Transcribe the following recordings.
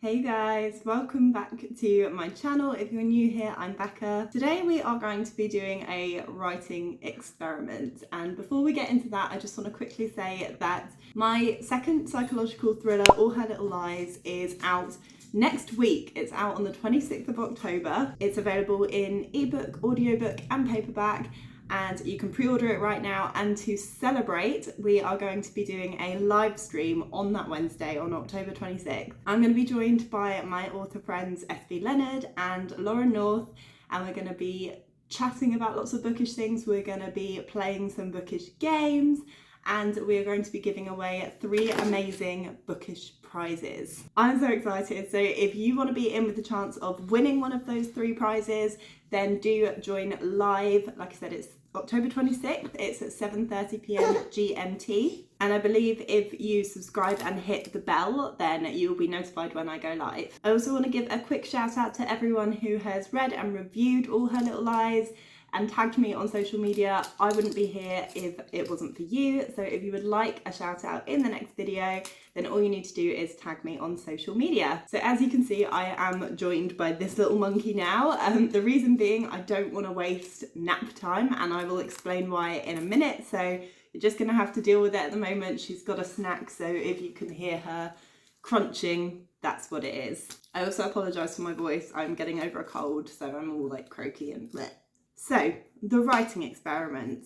Hey guys, welcome back to my channel. If you're new here, I'm Becca. Today we are going to be doing a writing experiment, and before we get into that, I just want to quickly say that my second psychological thriller, All Her Little Lies, is out next week. It's out on the 26th of October. It's available in ebook, audiobook and paperback, and you can pre-order it right now. And to celebrate, we are going to be doing a live stream on that Wednesday, on October 26th. I'm going to be joined by my author friends SB Leonard and Lauren North, and we're going to be chatting about lots of bookish things. We're going to be playing some bookish games, and we're going to be giving away 3 amazing bookish prizes. I'm so excited. So if you want to be in with the chance of winning one of those 3 prizes, then do join live. Like I said, it's October 26th. It's at 7:30 p.m. GMT. And I believe if you subscribe and hit the bell, then you'll be notified when I go live. I also want to give a quick shout out to everyone who has read and reviewed All Her Little Lies and tagged me on social media. I wouldn't be here if it wasn't for you. So if you would like a shout out in the next video, then all you need to do is tag me on social media. So as you can see, I am joined by this little monkey now. The reason being, I don't want to waste nap time, and I will explain why in a minute. So you're just gonna have to deal with it at the moment. She's got a snack, so if you can hear her crunching, that's what it is. I also apologise for my voice. I'm getting over a cold, so I'm all like croaky and bleh. So, the writing experiment.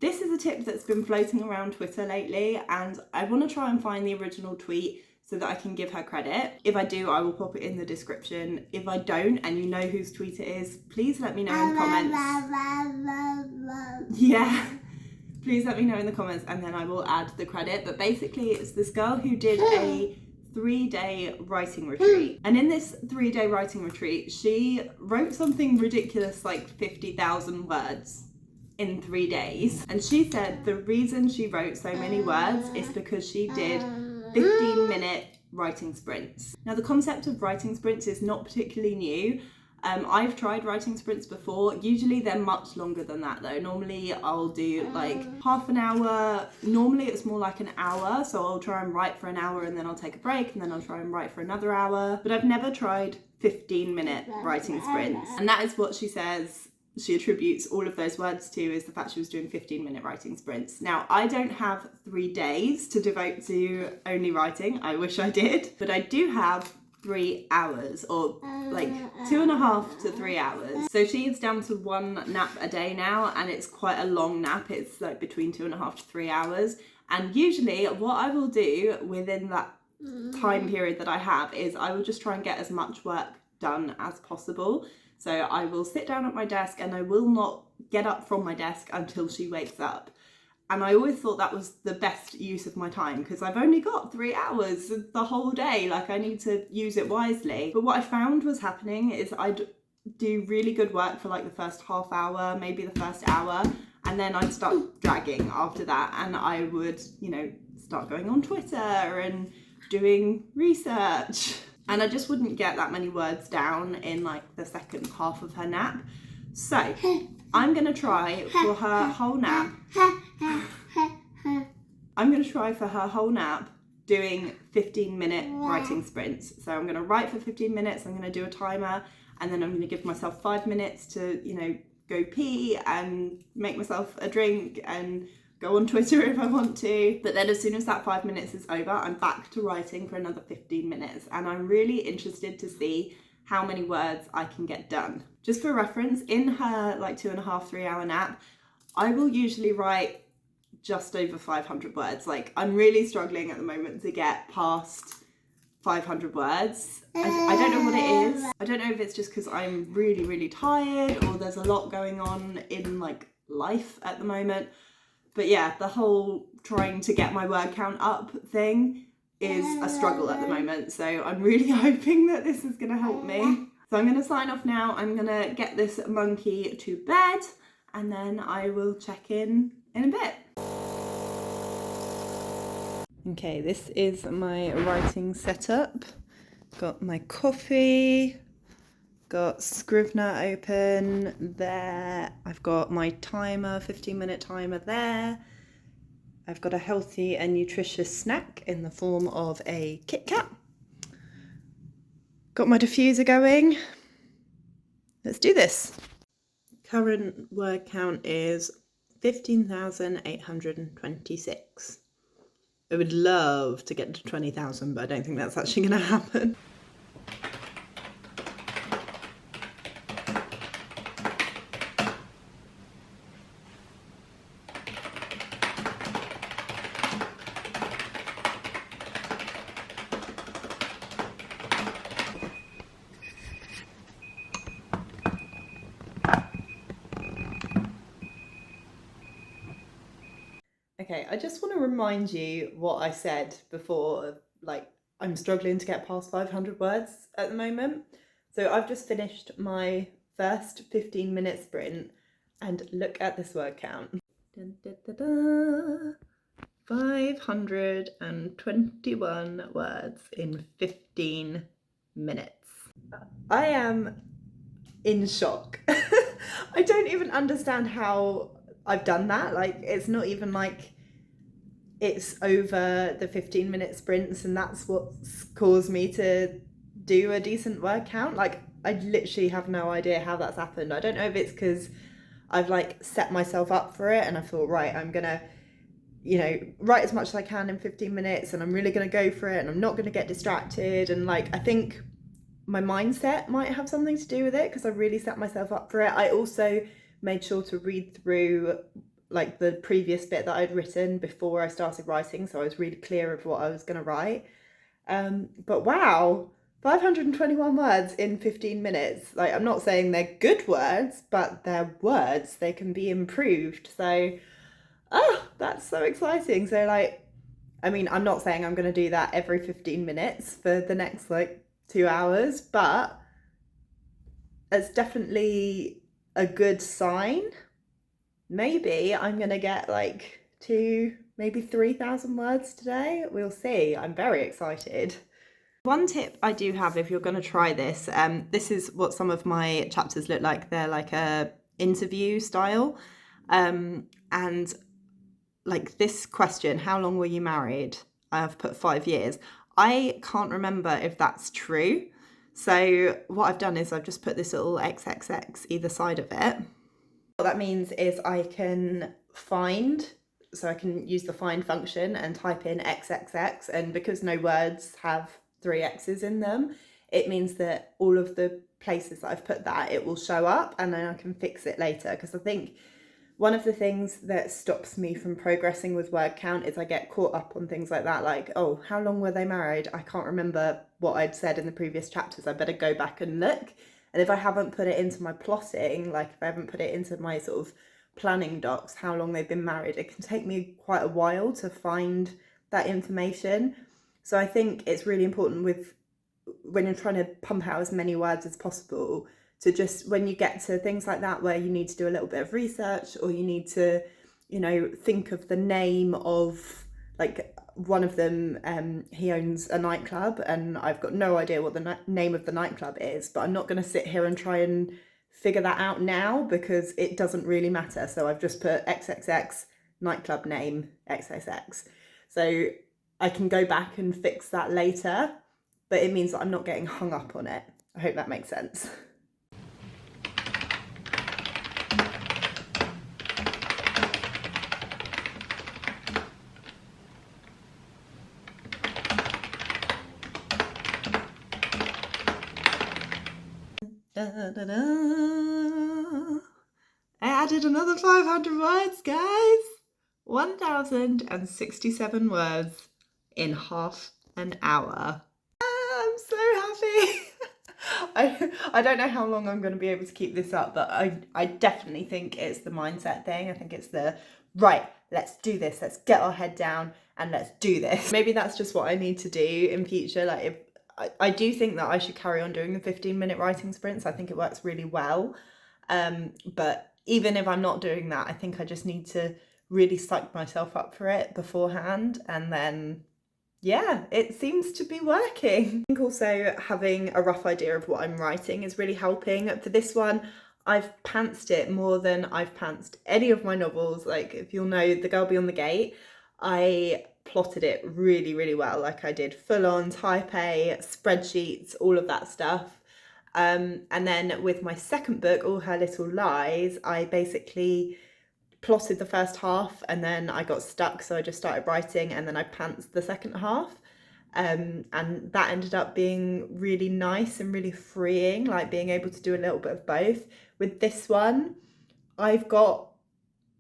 This is a tip that's been floating around Twitter lately, and I want to try and find the original tweet so that I can give her credit. If I do, I will pop it in the description. If I don't, and you know whose tweet it is, please let me know in the comments. Yeah, please let me know in the comments, and then I will add the credit. But basically, it's this girl who did a 3-day writing retreat, and in this 3-day writing retreat she wrote something ridiculous like 50,000 words in 3 days. And she said the reason she wrote so many words is because she did 15-minute writing sprints. Now, the concept of writing sprints is not particularly new. I've tried writing sprints before. Usually they're much longer than that though. Normally I'll do like half an hour. Normally it's more like an hour. So I'll try and write for an hour and then I'll take a break and then I'll try and write for another hour. But I've never tried 15-minute writing sprints. And that is what she says she attributes all of those words to, is the fact she was doing 15-minute writing sprints. Now, I don't have 3 days to devote to only writing. I wish I did. But I do have 3 hours, or like 2.5 to 3 hours. So she is down to 1 nap a day now, and it's quite a long nap. It's like between 2.5 to 3 hours. And usually what I will do within that time period that I have is I will just try and get as much work done as possible. So I will sit down at my desk and I will not get up from my desk until she wakes up. And I always thought that was the best use of my time, because I've only got 3 hours the whole day. Like, I need to use it wisely. But what I found was happening is I'd do really good work for like the first half hour, maybe the first hour, and then I'd start dragging after that. And I would, start going on Twitter and doing research. And I just wouldn't get that many words down in like the second half of her nap. So I'm going to try for her whole nap. I'm going to try for her whole nap doing 15-minute writing sprints. So I'm going to write for 15 minutes, I'm going to do a timer, and then I'm going to give myself 5 minutes to, go pee and make myself a drink and go on Twitter if I want to. But then as soon as that 5 minutes is over, I'm back to writing for another 15 minutes. And I'm really interested to see how many words I can get done. Just for reference, in her like 2.5, 3 hour nap, I will usually write just over 500 words. Like, I'm really struggling at the moment to get past 500 words. I don't know what it is. I don't know if it's just because I'm really, really tired, or there's a lot going on in like life at the moment. But yeah, the whole trying to get my word count up thing is a struggle at the moment. So I'm really hoping that this is going to help me. So I'm going to sign off now. I'm going to get this monkey to bed, and then I will check in a bit. Okay, this is my writing setup. Got my coffee, got Scrivener open there. I've got my timer, 15-minute timer there. I've got a healthy and nutritious snack in the form of a Kit Kat. Got my diffuser going. Let's do this. Current word count is 15,826. I would love to get to 20,000, but I don't think that's actually going to happen. Okay, I just want to remind you what I said before, like I'm struggling to get past 500 words at the moment. So I've just finished my first 15-minute sprint and look at this word count. Dun, dun, dun, dun. 521 words in 15 minutes. I am in shock. I don't even understand how I've done that. Like, it's not even like it's over the 15-minute sprints and that's what's caused me to do a decent word count. Like, I literally have no idea how that's happened. I don't know if it's because I've like set myself up for it and I thought, right, I'm gonna, write as much as I can in 15 minutes and I'm really gonna go for it and I'm not gonna get distracted. And like, I think my mindset might have something to do with it because I really set myself up for it. I also made sure to read through like the previous bit that I'd written before I started writing, so I was really clear of what I was going to write. But wow, 521 words in 15 minutes. Like, I'm not saying they're good words, but they're words. They can be improved. So, that's so exciting. So like, I mean, I'm not saying I'm going to do that every 15 minutes for the next like 2 hours, but it's definitely a good sign. Maybe I'm going to get like 3,000 words today. We'll see. I'm very excited. One tip I do have if you're going to try this, this is what some of my chapters look like. They're like a interview style. And like this question, how long were you married? I've put 5 years. I can't remember if that's true. So what I've done is I've just put this little XXX either side of it. What that means is I can use the find function and type in XXX, and because no words have 3 X's in them, it means that all of the places that I've put that, it will show up and then I can fix it later. Because I think one of the things that stops me from progressing with word count is I get caught up on things like that, like, oh, how long were they married? I can't remember what I'd said in the previous chapters. I better go back and look. And if I haven't put it into my plotting, like if I haven't put it into my sort of planning docs, how long they've been married, it can take me quite a while to find that information. So I think it's really important when you're trying to pump out as many words as possible, to just, when you get to things like that where you need to do a little bit of research or you need to, think of the name of, like, one of them, he owns a nightclub and I've got no idea what the name of the nightclub is, but I'm not going to sit here and try and figure that out now because it doesn't really matter. So I've just put XXX nightclub name XXX. So I can go back and fix that later, but it means that I'm not getting hung up on it. I hope that makes sense. I added another 500 words, guys. 1,067 words in half an hour. I'm so happy. I don't know how long I'm going to be able to keep this up, but I definitely think it's the mindset thing. I think it's right, let's do this. Let's get our head down and let's do this. Maybe that's just what I need to do in future. Like, if I do think that I should carry on doing the 15-minute writing sprints. I think it works really well. But even if I'm not doing that, I think I just need to really psych myself up for it beforehand. And then, yeah, it seems to be working. I think also having a rough idea of what I'm writing is really helping. For this one, I've pantsed it more than I've pantsed any of my novels. Like, if you'll know The Girl Beyond the Gate, I plotted it really, really well. Like I did full on type A, spreadsheets, all of that stuff. And then with my second book, All Her Little Lies, I basically plotted the first half and then I got stuck, so I just started writing and then I pantsed the second half. And that ended up being really nice and really freeing, like being able to do a little bit of both. With this one, I've got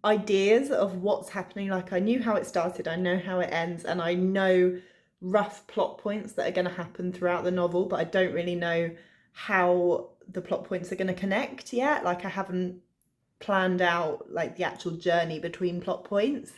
ideas of what's happening. Like I knew how it started, I know how it ends, and I know rough plot points that are going to happen throughout the novel, but I don't really know how the plot points are going to connect yet. Like I haven't planned out like the actual journey between plot points.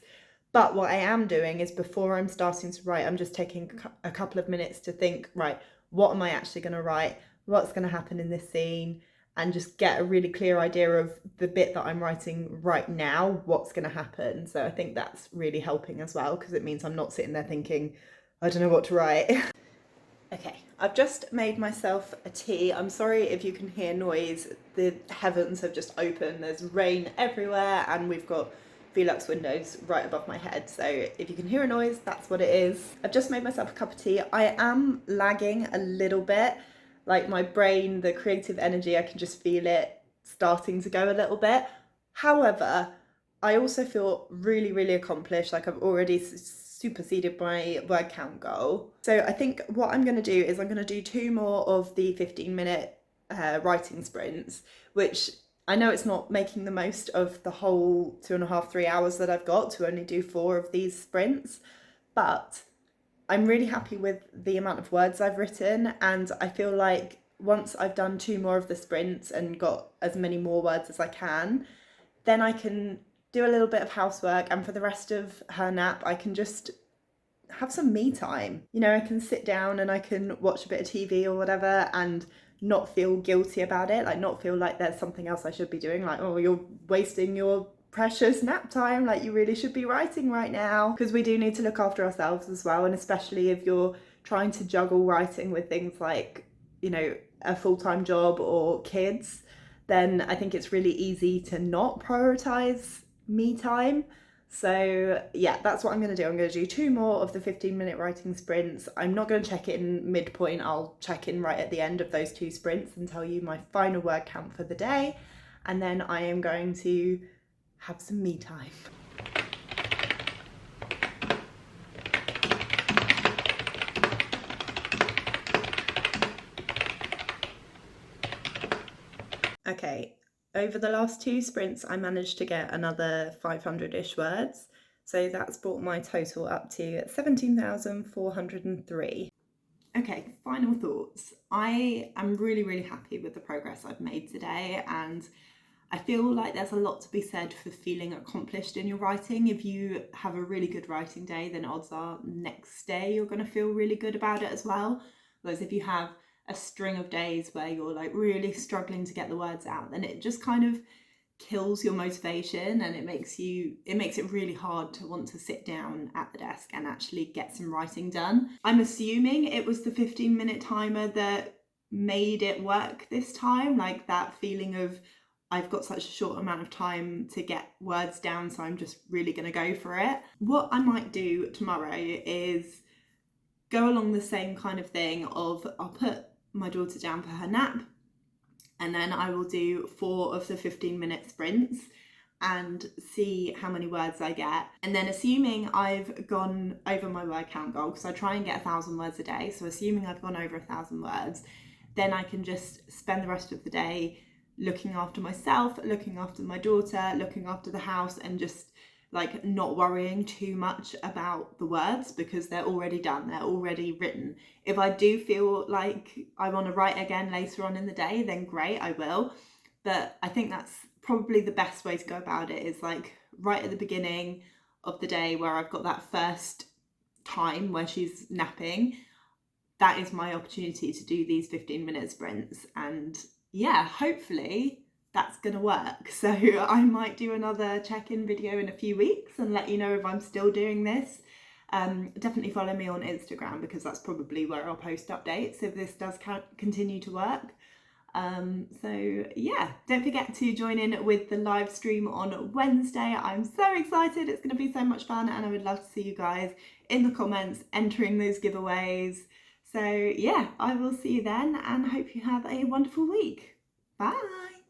But what I am doing is before I'm starting to write, I'm just taking a couple of minutes to think, right, what am I actually going to write? What's going to happen in this scene? And just get a really clear idea of the bit that I'm writing right now, what's going to happen. So I think that's really helping as well, because it means I'm not sitting there thinking, I don't know what to write. Okay, I've just made myself a tea. I'm sorry if you can hear noise. The heavens have just opened. There's rain everywhere and we've got Velux windows right above my head. So if you can hear a noise, that's what it is. I've just made myself a cup of tea. I am lagging a little bit. Like my brain, the creative energy, I can just feel it starting to go a little bit. However, I also feel really, really accomplished. Like I've already superseded my word count goal. So I think what I'm going to do is I'm going to do 2 more of the 15-minute writing sprints, which I know it's not making the most of the whole 2.5-3 hours that I've got to only do 4 of these sprints, but I'm really happy with the amount of words I've written, and I feel like once I've done 2 more of the sprints and got as many more words as I can, then I can do a little bit of housework, and for the rest of her nap I can just have some me time. You know, I can sit down and I can watch a bit of TV or whatever and not feel guilty about it, like not feel like there's something else I should be doing, like, oh, you're wasting your precious nap time, like you really should be writing right now. Because we do need to look after ourselves as well, and especially if you're trying to juggle writing with things like, you know, a full-time job or kids, then I think it's really easy to not prioritize me time. So yeah, that's what I'm going to do. I'm going to do 2 more of the 15-minute writing sprints. I'm not going to check in midpoint. I'll check in right at the end of those 2 sprints and tell you my final word count for the day. And then I am going to have some me time. Okay, over the last 2 sprints I managed to get another 500-ish words, so that's brought my total up to 17,403. Okay, final thoughts. I am really, really happy with the progress I've made today, and I feel like there's a lot to be said for feeling accomplished in your writing. If you have a really good writing day, then odds are next day you're going to feel really good about it as well. Whereas if you have a string of days where you're like really struggling to get the words out, then it just kind of kills your motivation, and it makes it really hard to want to sit down at the desk and actually get some writing done. I'm assuming it was the 15-minute timer that made it work this time, like that feeling of I've got such a short amount of time to get words down, so I'm just really going to go for it. What I might do tomorrow is go along the same kind of thing of I'll put my daughter down for her nap, and then I will do 4 of the 15-minute sprints and see how many words I get. And then assuming I've gone over my word count goal, because I try and get 1,000 words a day, so assuming I've gone over 1,000 words, then I can just spend the rest of the day looking after myself, looking after my daughter, looking after the house, and just like not worrying too much about the words because they're already done, they're already written. If I do feel like I want to write again later on in the day, then great, I will. But I think that's probably the best way to go about it, is like right at the beginning of the day where I've got that first time where she's napping, that is my opportunity to do these 15-minute sprints. And yeah, hopefully that's gonna work. So I might do another check-in video in a few weeks and let you know if I'm still doing this. Definitely follow me on Instagram, because that's probably where I'll post updates if this does continue to work. So yeah, don't forget to join in with the live stream on Wednesday. I'm so excited, it's going to be so much fun, and I would love to see you guys in the comments entering those giveaways. So yeah, I will see you then and hope you have a wonderful week. Bye.